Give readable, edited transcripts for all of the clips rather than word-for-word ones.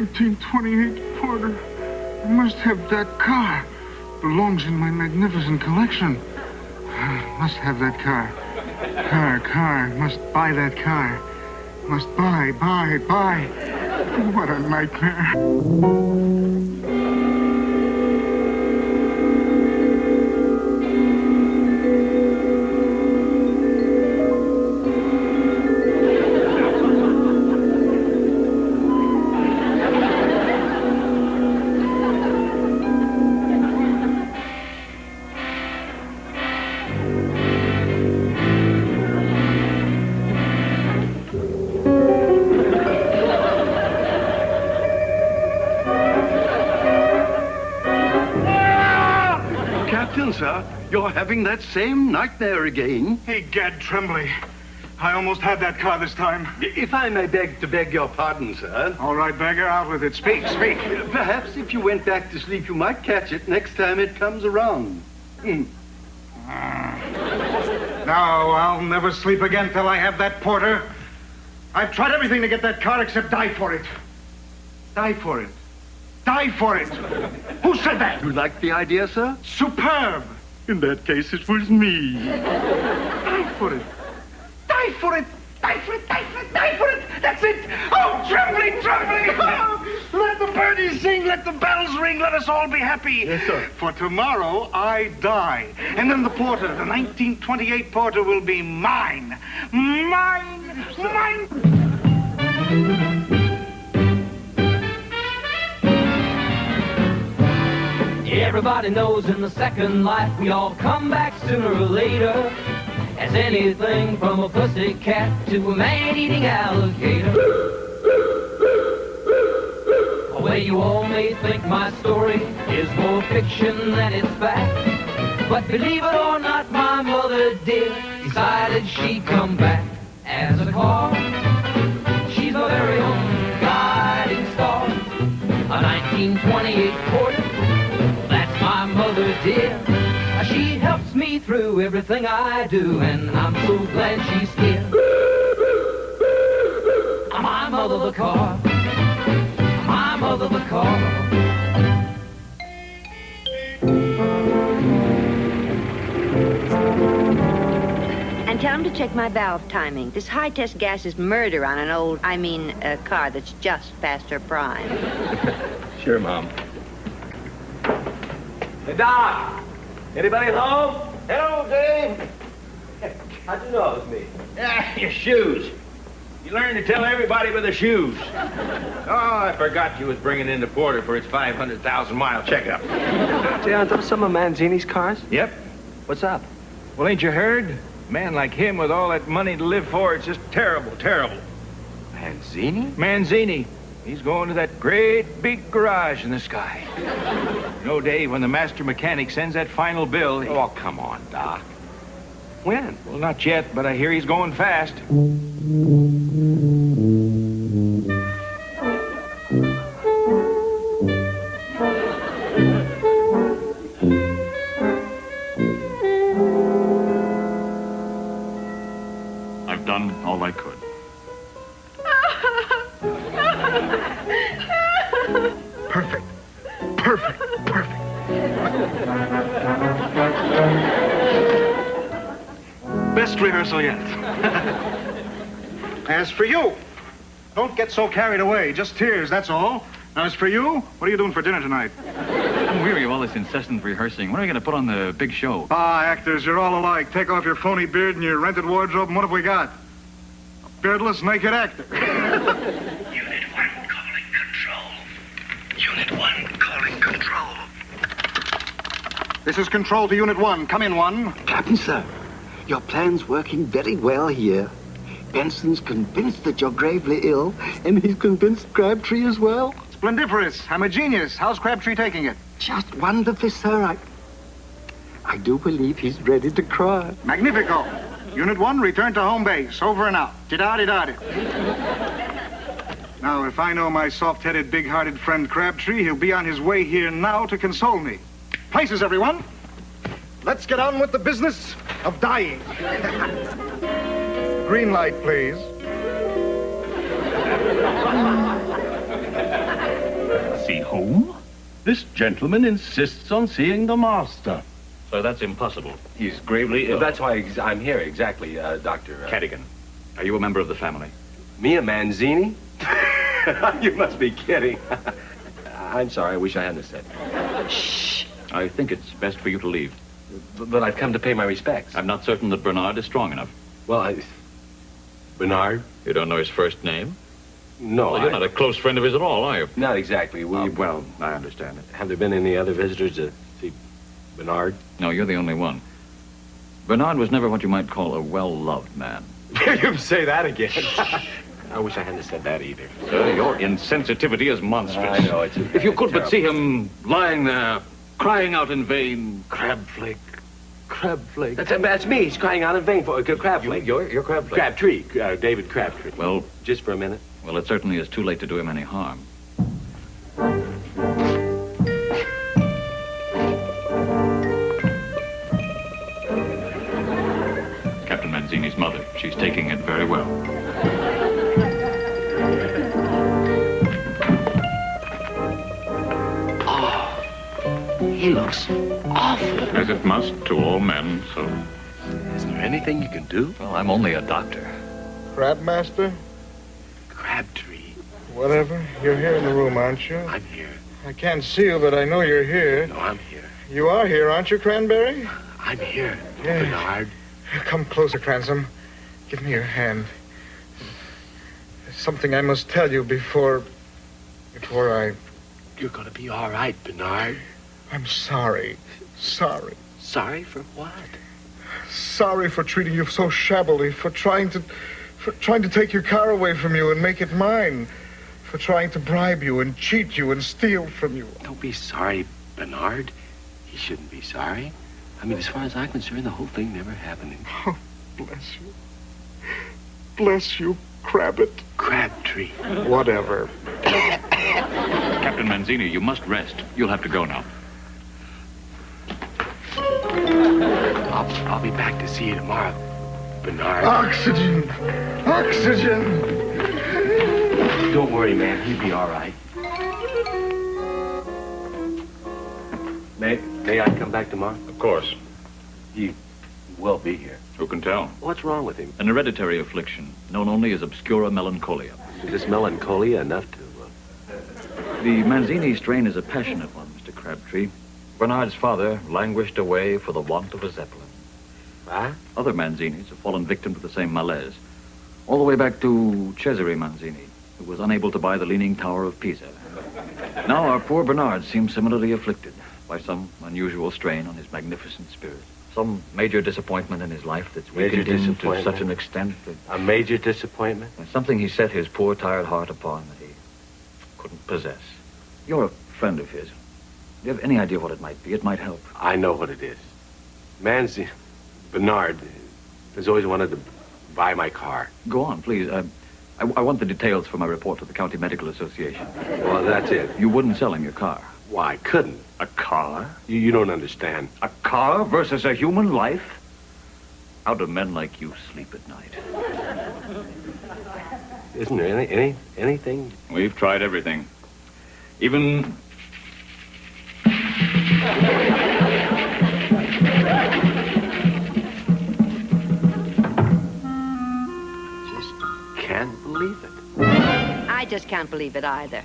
1928 Porter. I must have that car. Belongs in my magnificent collection. Must have that car. Car. Must buy that car. Must buy. What a nightmare. Sir, you're having that same nightmare again. Egad, Tremblay. I almost had that car this time. If I may beg your pardon, sir. All right, beggar, out with it. Speak. Perhaps if you went back to sleep, you might catch it next time it comes around. No, I'll never sleep again till I have that Porter. I've tried everything to get that car except die for it. Die for it. Who said that? You like the idea, sir? Superb. In that case, it was me. Die for it. That's it. Oh, Trembling. Oh, let the birdies sing, let the bells ring, let us all be happy. Yes, sir. For tomorrow, I die. And then the Porter, the 1928 Porter will be mine. Mine. Everybody knows in the second life we all come back sooner or later. As anything from a pussy cat to a man-eating alligator. Well, you all may think my story is more fiction than it's fact. But believe it or not, my mother did decided she'd come back as a car. She's my very own guiding star. A 1928 Porter. My mother dear, she helps me through everything I do, and I'm so glad she's here. My mother the car, my mother the car. And tell him to check my valve timing. This high-test gas is murder on a car that's just past her prime. Sure, Mom. Hey, Doc! Anybody home? Hello, Dave. How'd you know it was me? Ah, your shoes. You learn to tell everybody with the shoes. Oh, I forgot you was bringing in the Porter for its 500,000-mile checkup. See, aren't those some of Manzini's cars? Yep. What's up? Well, ain't you heard? A man like him with all that money to live for, it's just terrible. Manzini? Manzini. He's going to that great big garage in the sky. You know, Dave, when the master mechanic sends that final bill... Oh, come on, Doc. When? Well, not yet, but I hear he's going fast. I've done all I could. Perfect. Best rehearsal yet. As for you, don't get so carried away. Just tears, that's all. Now, as for you, what are you doing for dinner tonight? I'm weary of all this incessant rehearsing. When are we going to put on the big show? Actors, you're all alike. Take off your phony beard and your rented wardrobe, and what have we got? A beardless, naked actor. Unit 1 calling control. Unit 1 calling control. This is control to Unit 1. Come in, 1. Captain, sir, your plan's working very well here. Benson's convinced that you're gravely ill, and he's convinced Crabtree as well. Splendiferous. I'm a genius. How's Crabtree taking it? Just wonderfully, sir. I do believe he's ready to cry. Magnifico. Unit 1, return to home base. Over and out. Di-da-di-da-di. Now, if I know my soft-headed, big-hearted friend Crabtree, he'll be on his way here now to console me. Places, everyone. Let's get on with the business of dying. Green light, please. home? This gentleman insists on seeing the master. So that's impossible. He's gravely ill. That's why I'm here, exactly, Dr. Cadigan, are you a member of the family? Me, a Manzini? You must be kidding. I'm sorry, I wish I hadn't said. Shh. I think it's best for you to leave. But I've come to pay my respects. I'm not certain that Bernard is strong enough. Well, Bernard? You don't know his first name? No, Well, you're not a close friend of his at all, are you? Not exactly. Well, I understand it. Have there been any other visitors to see Bernard? No, you're the only one. Bernard was never what you might call a well-loved man. You say that again. I wish I hadn't said that either. Sir, your insensitivity is monstrous. I know, If you could but see him lying there, crying out in vain, Crabflake, Crabflake. That's me. He's crying out in vain for Crabflake. You're Crabflake. Crabtree. David Crabtree. Well, just for a minute. Well, it certainly is too late to do him any harm. Captain Manzini's mother. She's taking it very well. He looks awful. As it must to all men, so... Is there anything you can do? Well, I'm only a doctor. Crabmaster? Crabtree. Whatever. You're here in the room, aren't you? I'm here. I can't see you, but I know you're here. No, I'm here. You are here, aren't you, Cranberry? I'm here, Yeah. Bernard. Come closer, Cransome. Give me your hand. There's something I must tell you before I... You're going to be all right, Bernard. I'm sorry. Sorry. Sorry for what? Sorry for treating you so shabbily, for trying to take your car away from you and make it mine, for trying to bribe you and cheat you and steal from you. Don't be sorry, Bernard. He shouldn't be sorry. I mean, as far as I'm concerned, the whole thing never happened. Oh, bless you. Bless you, Crabbit. Crabtree. Whatever. Captain Manzini, you must rest. You'll have to go now. I'll be back to see you tomorrow, Bernard. Oxygen! Oxygen! Don't worry, man. He'll be all right. May I come back tomorrow? Of course. He will be here. Who can tell? What's wrong with him? An hereditary affliction, known only as obscura melancholia. Is this melancholia enough to... The Manzini strain is a passionate one, Mr. Crabtree. Bernard's father languished away for the want of a Zeppelin. Huh? Other Manzinis have fallen victim to the same malaise. All the way back to Cesare Manzini, who was unable to buy the Leaning Tower of Pisa. Now our poor Bernard seems similarly afflicted by some unusual strain on his magnificent spirit. Some major disappointment in his life that's weakened him to such an extent that... A major disappointment? Something he set his poor, tired heart upon that he couldn't possess. You're a friend of his. Do you have any idea what it might be? It might help. I know what it is. Bernard has always wanted to buy my car. Go on, please. I want the details for my report to the County Medical Association. Well, that's it. You wouldn't sell him your car. Why, I couldn't. A car? You don't understand. A car versus a human life? How do men like you sleep at night? Isn't there anything? We've tried everything. Even... Just can't believe it. I just can't believe it either.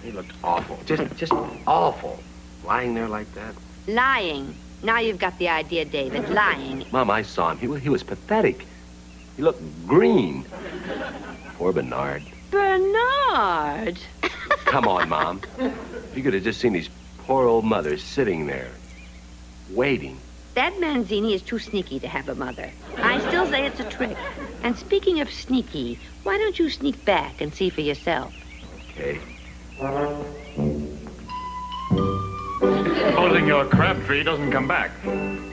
He looked awful. Just awful. Lying there like that. Lying. Now you've got the idea, David. Lying. Mom, I saw him. He was pathetic. He looked green. Poor Bernard. Bernard! Come on, Mom. You could have just seen these poor old mothers sitting there, waiting. That Manzini is too sneaky to have a mother. I still say it's a trick. And speaking of sneaky, why don't you sneak back and see for yourself? Okay. Supposing your Crabtree doesn't come back.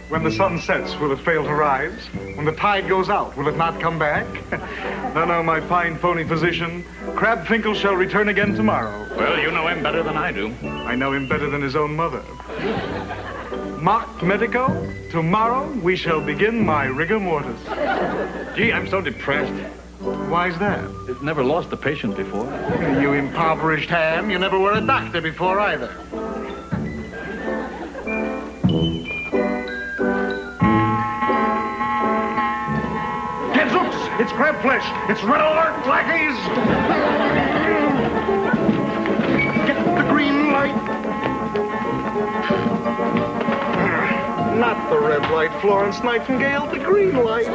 When the sun sets, will it fail to rise? When the tide goes out, will it not come back? No, my fine phony physician. Crabfinkel shall return again tomorrow. Well, you know him better than I do. I know him better than his own mother. Mock Medico, tomorrow we shall begin my rigor mortis. Gee, I'm so depressed. Why's that? It never lost a patient before. You impoverished ham. You never were a doctor before either. Gadzooks! It's crab flesh! It's red alert, lackeys! Get the green light! Not the red light, Florence Nightingale, the green light.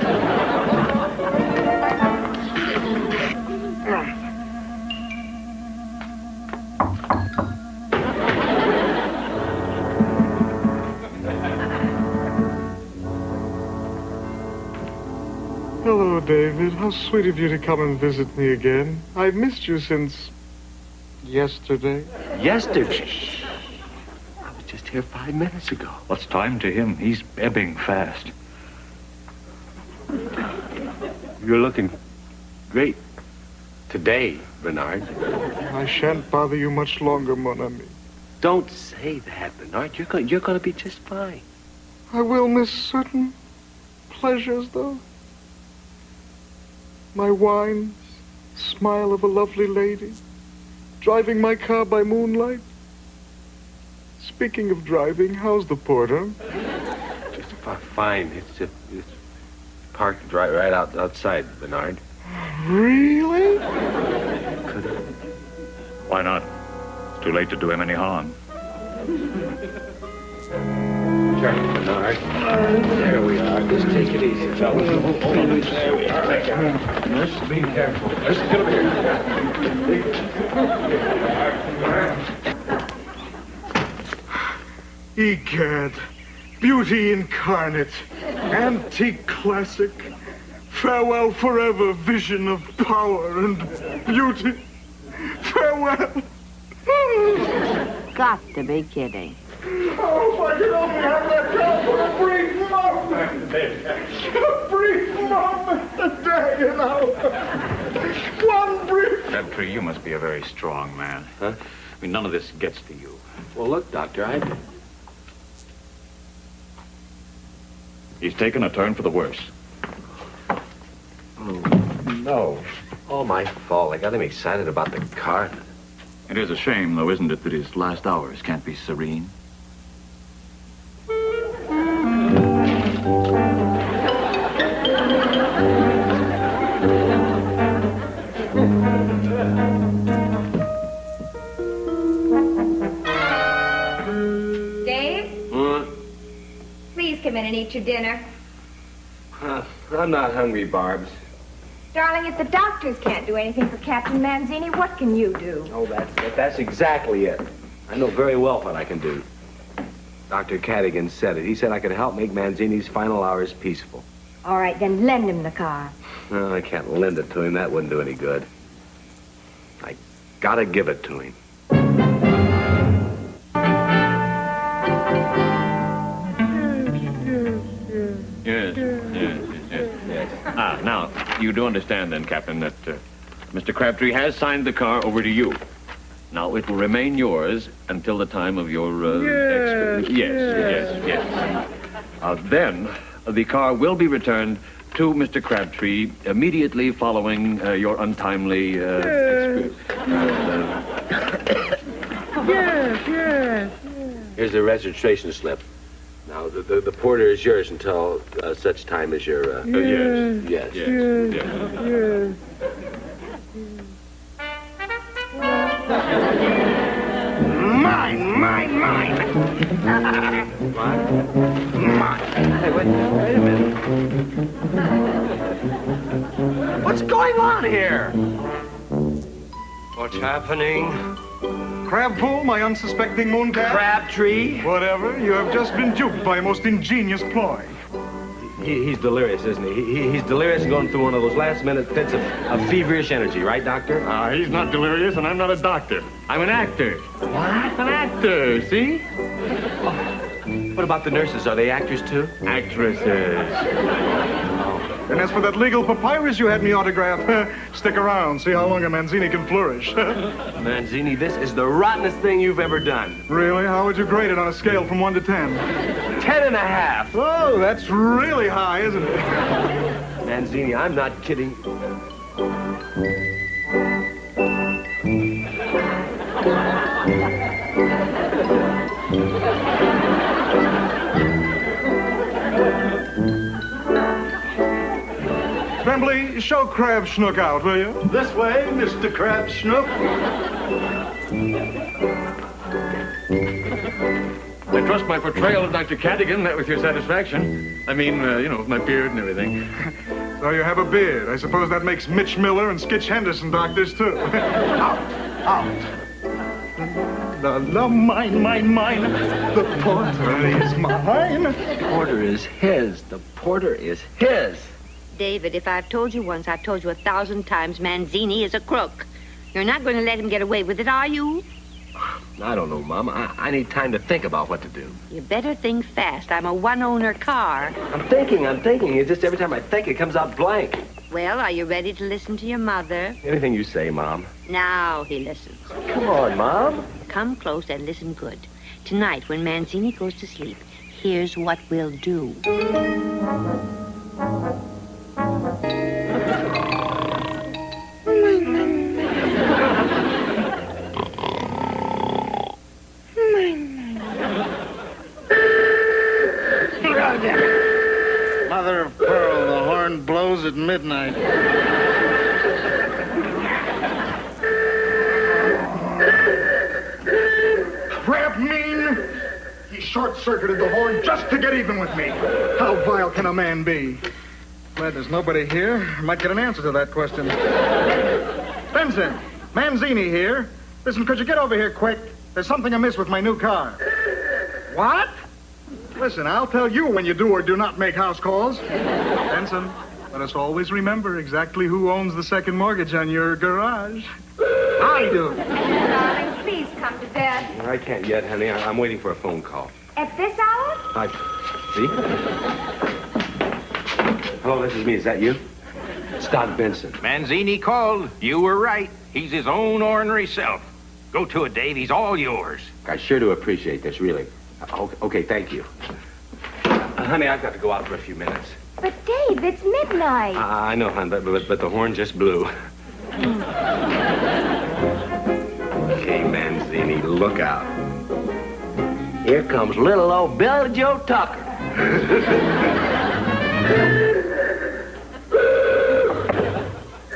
Hello, David. How sweet of you to come and visit me again. I've missed you since yesterday. Yesterday? I was just here 5 minutes ago. What's time to him? He's ebbing fast. You're looking great today, Bernard. I shan't bother you much longer, mon ami. Don't say that, Bernard. You're going to be just fine. I will miss certain pleasures, though. My wines, smile of a lovely lady, driving my car by moonlight. Speaking of driving, how's the port, huh? Just fine. It's parked right outside, Bernard. Really? Why not? It's too late to do him any harm. Sure, Bernard. There we are. Just take it easy, fellas. There we are. Just be careful. Let's get over here. Egad, beauty incarnate, antique classic, farewell forever, vision of power and beauty. Farewell. Got to be kidding. Oh, if I could only have that car for a brief moment. A brief moment today, you know. One brief. Crabtree, you must be a very strong man. Huh? I mean, none of this gets to you. Well, look, Doctor, He's taken a turn for the worse. Oh, no. All my fault. I got him excited about the car. It is a shame, though, isn't it, that his last hours can't be serene? Dave? Please come in and eat your dinner. I'm not hungry, Barbs. Darling, if the doctors can't do anything for Captain Manzini, what can you do? Oh, that's exactly it. I know very well what I can do. Dr. Cadigan said it. He said I could help make Manzini's final hours peaceful. All right, then lend him the car. No, I can't lend it to him. That wouldn't do any good. I gotta give it to him. Yes. Ah, now, you do understand then, Captain, that Mr. Crabtree has signed the car over to you. Now, it will remain yours until the time of your, Yes. Then, the car will be returned to Mr. Crabtree immediately following your untimely, Here's the registration slip. Now, the porter is yours until such time as your, Yes. Mine. Mine. Hey, wait a minute. What's going on here? What's happening? Crabpool, my unsuspecting mooncalf? Crabtree? Whatever. You have just been duped by a most ingenious ploy. He's delirious, isn't he? He's delirious and going through one of those last-minute fits of feverish energy, right, Doctor? He's not delirious, and I'm not a doctor. I'm an actor. What? An actor, see? What about the nurses? Are they actors, too? Actresses. And as for that legal papyrus you had me autograph, stick around, see how long a Manzini can flourish. Manzini, this is the rottenest thing you've ever done. Really? How would you grade it on a scale from 1 to 10? 10.5. Oh, that's really high, isn't it? Manzini, I'm not kidding. Tremblay, show Crab Schnook out, will you? This way, Mr. Crab Schnook. I trust my portrayal of Dr. Cadigan met with your satisfaction. I mean, with my beard and everything. So you have a beard. I suppose that makes Mitch Miller and Skitch Henderson doctors, too. Out. La, mine. The porter is mine. The porter is his. The porter is his. David, if I've told you once, I've told you 1,000 times Manzini is a crook. You're not going to let him get away with it, are you? I don't know, Mom. I need time to think about what to do. You better think fast. I'm a one-owner car. I'm thinking. It's just every time I think, it comes out blank. Well, are you ready to listen to your mother? Anything you say, Mom. Now he listens. Come on, Mom. Come close and listen good. Tonight, when Manzini goes to sleep, here's what we'll do. Mother of pearl, the horn blows at midnight. Crab mean! He short-circuited the horn just to get even with me. How vile can a man be? Glad there's nobody here. I might get an answer to that question. Benson, Manzini here. Listen, could you get over here quick? There's something amiss with my new car. What? Listen, I'll tell you when you do or do not make house calls. Benson, let us always remember exactly who owns the second mortgage on your garage. I do. Darling, please come to bed. I can't yet, honey. I'm waiting for a phone call. At this hour? See? Hello, this is me. Is that you? It's Doc Benson. Manzini called. You were right. He's his own ornery self. Go to it, Dave. He's all yours. I sure do appreciate this, really. Okay, thank you. Honey, I've got to go out for a few minutes. But, Dave, it's midnight. I know, hon, but the horn just blew. Okay, Manzini, look out. Here comes little old Billy Joe Tucker.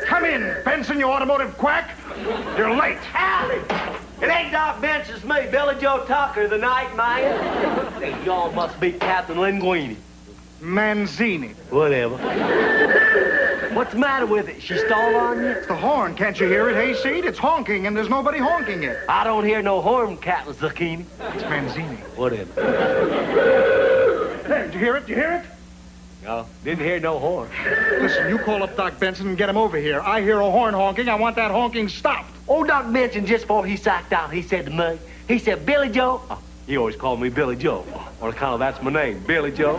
Come in, Benson, you automotive quack. You're late. Howdy. It ain't Doc Benson, it's me, Billy Joe Tucker, the night man. Hey, y'all must be Captain Linguini. Manzini. Whatever. What's the matter with it? She stalled on you? It's the horn. Can't you hear it, hayseed? It's honking, and there's nobody honking it. I don't hear no horn, Captain Zucchini. It's Manzini. Whatever. Hey, did you hear it? Did you hear it? No, didn't hear no horn. Listen, you call up Doc Benson and get him over here. I hear a horn honking. I want that honking stopped. Old Doc Benson, just before he sacked out, he said to me, he said, Billy Joe. He always called me Billy Joe. On account of that's my name, Billy Joe.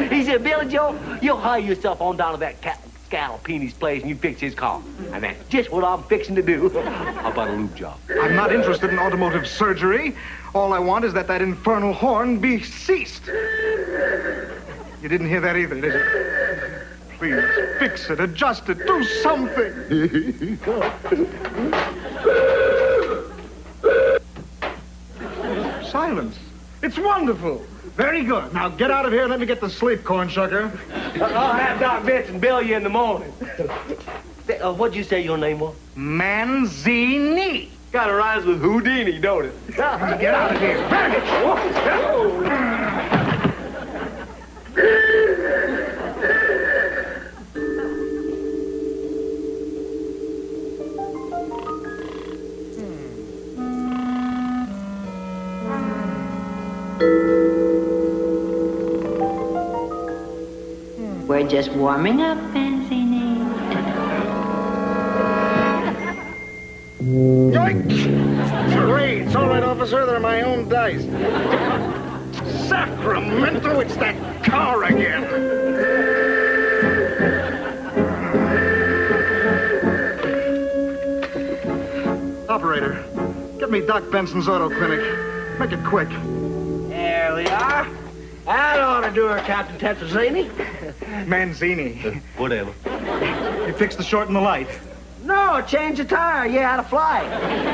He said, Billy Joe, you'll hire yourself on down to that Captain Scalpini's place and you fix his car. And that's just what I'm fixing to do. How about a lube job? I'm not interested in automotive surgery. All I want is that infernal horn be ceased. You didn't hear that either, did you? Please, fix it, adjust it, do something. Silence. It's wonderful. Very good. Now get out of here and let me get to sleep, corn sucker. I'll have Doc Benson bill you in the morning. What'd you say your name was? Manzini. Kind of rhymes with Houdini, don't it? Get out of here. Vanish. We're just warming up, Manzini. Yoink! Great. It's all right, officer. They're my own dice. Sacramento, it's that car again. Operator, get me Doc Benson's auto clinic. Make it quick. There we are. That ought to do her, Captain Tetrazzini. Manzini. Whatever. You fixed the short and the light. No, change the tire. Yeah, had a flight.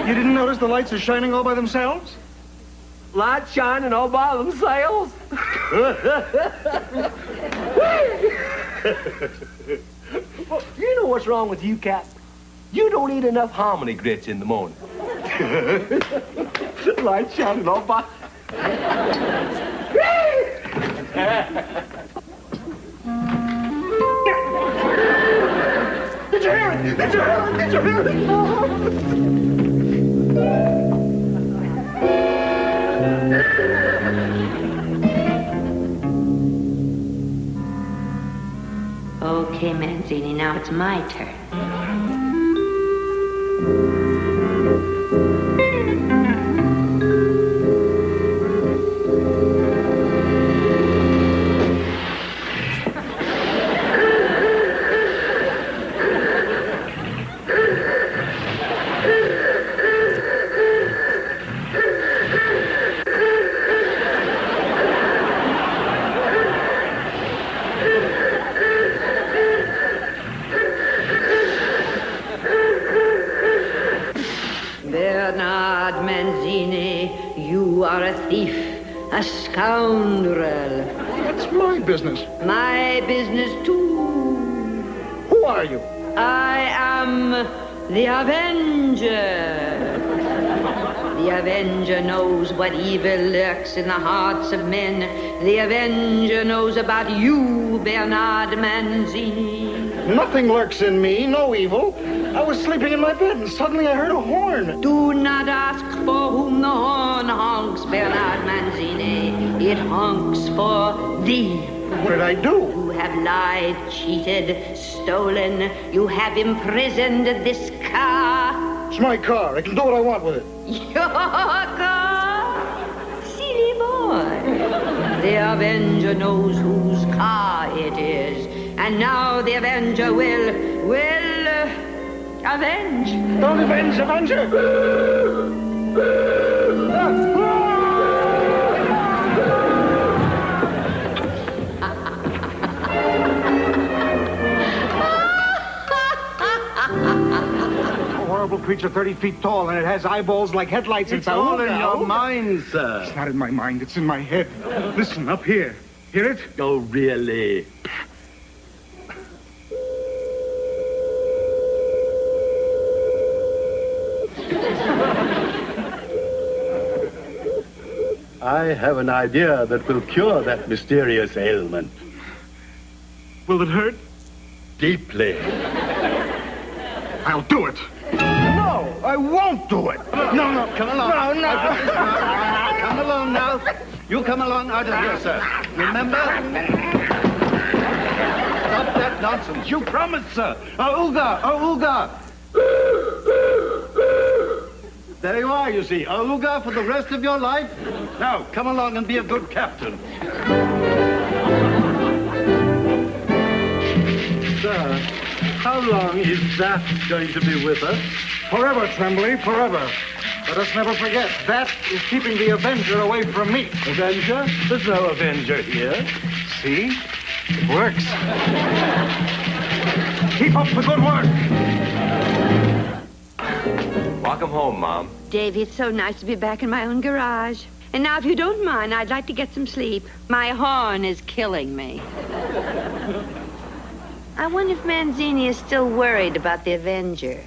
You didn't notice the lights are shining all by themselves? Lights shining all by themselves. Well, you know what's wrong with you, Cap? You don't eat enough hominy grits in the morning. Lights shining all by... Did you hear it? Did you hear it? Did you hear it? Okay, Manzini, now it's my turn. Bernard Manzini, you are a thief, a scoundrel. That's my business. My business, too. Who are you? I am the Avenger. The Avenger knows what evil lurks in the hearts of men. The Avenger knows about you, Bernard Manzini. Nothing lurks in me, no evil. I was sleeping in my bed and suddenly I heard a horn. Do not ask for whom the horn honks, Bernard Manzini. It honks for thee. What did I do? You have lied, cheated, stolen. You have imprisoned this car. It's my car. I can do what I want with it. Your car? Silly boy. The Avenger knows whose car it is. And now the Avenger will avenge. Don't avenge, Avenger! A horrible creature 30 feet tall, and it has eyeballs like headlights. It's all in your mind, sir. It's not in my mind, it's in my head. Listen, up here. Hear it? Oh, really? I have an idea that will cure that mysterious ailment. Will it hurt? Deeply. I'll do it. No, I won't do it. No, come along. No. Come along now. You come along out of here, sir. Remember? Stop that nonsense. You promised, sir. Auga. There you are, you see. Auga for the rest of your life. Now, come along and be a good captain. Sir, how long is that going to be with us? Forever, Tremblay, forever. Let us never forget, that is keeping the Avenger away from me. Avenger? There's no Avenger here. See? It works. Keep up the good work. Welcome home, Mom. Davy, it's so nice to be back in my own garage. And now, if you don't mind, I'd like to get some sleep. My horn is killing me. I wonder if Manzini is still worried about the Avenger.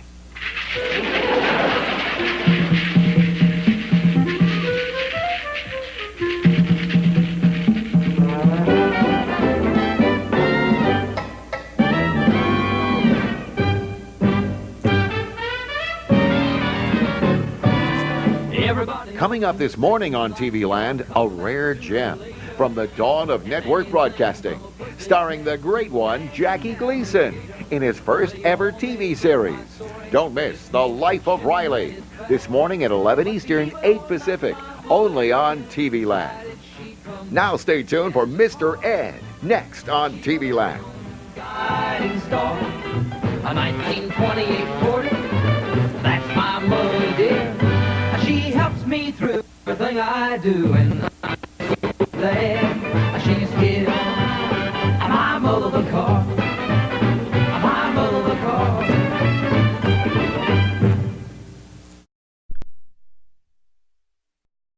Coming up this morning on TV Land, a rare gem from the dawn of network broadcasting, starring the great one, Jackie Gleason, in his first ever TV series. Don't miss The Life of Riley, this morning at 11 Eastern, 8 Pacific, only on TV Land. Now stay tuned for Mr. Ed, next on TV Land. Guiding star, a 1928 Ford, that's my mother dear. She helps me through everything I do, and I'm so glad. She dear. My mother the car. My mother the car.